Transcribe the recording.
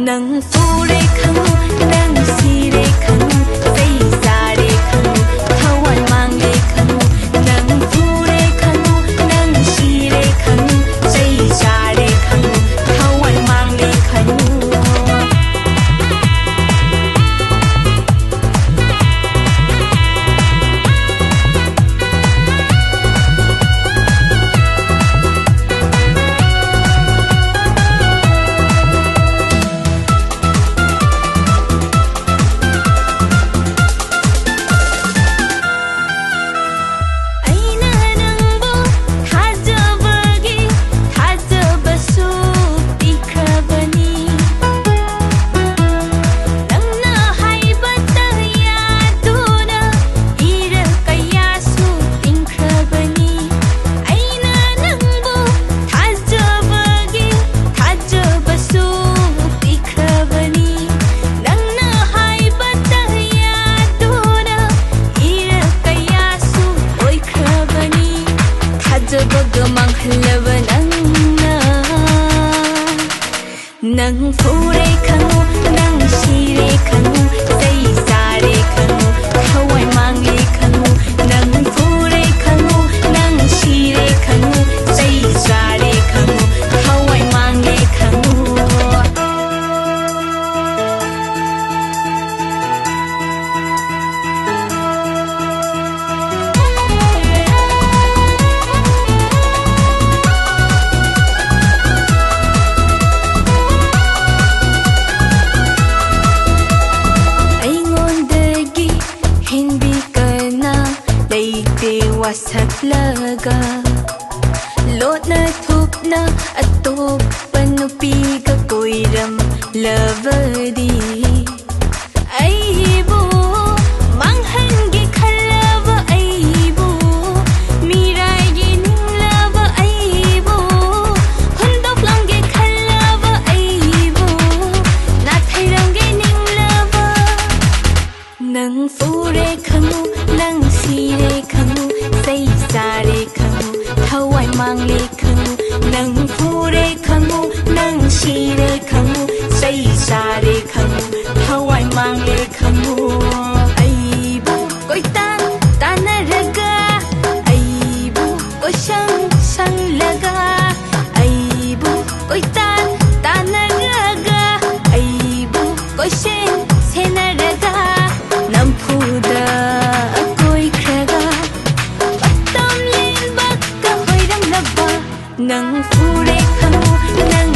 nang fure khang nang sire khang say sare khang thawan mang le khang nang fure khang nang sire khang say sare khang thawan mang le khang nang fure khang nang sire khang say sare khang thawai mang le khang nang fure khang nang sire khang say sare khang thawai mang le khang wasaklaga lotna thupna atoppa nupiga koiram lavadi aibu manghangi khallava aibu miraigi ninglava aibu hundoplange khallava aibu nathairange ninglava nang fure khangu nang sire khangu say sare khangu thawai mang le khangu nang fure khangu nang sire khangu say sare khangu thawai mang le khangu aibu koitan tanaraga aibu koshang sang laga aibu koitan tanaraga aibu koshen senaraga nampuda nang fure khang nang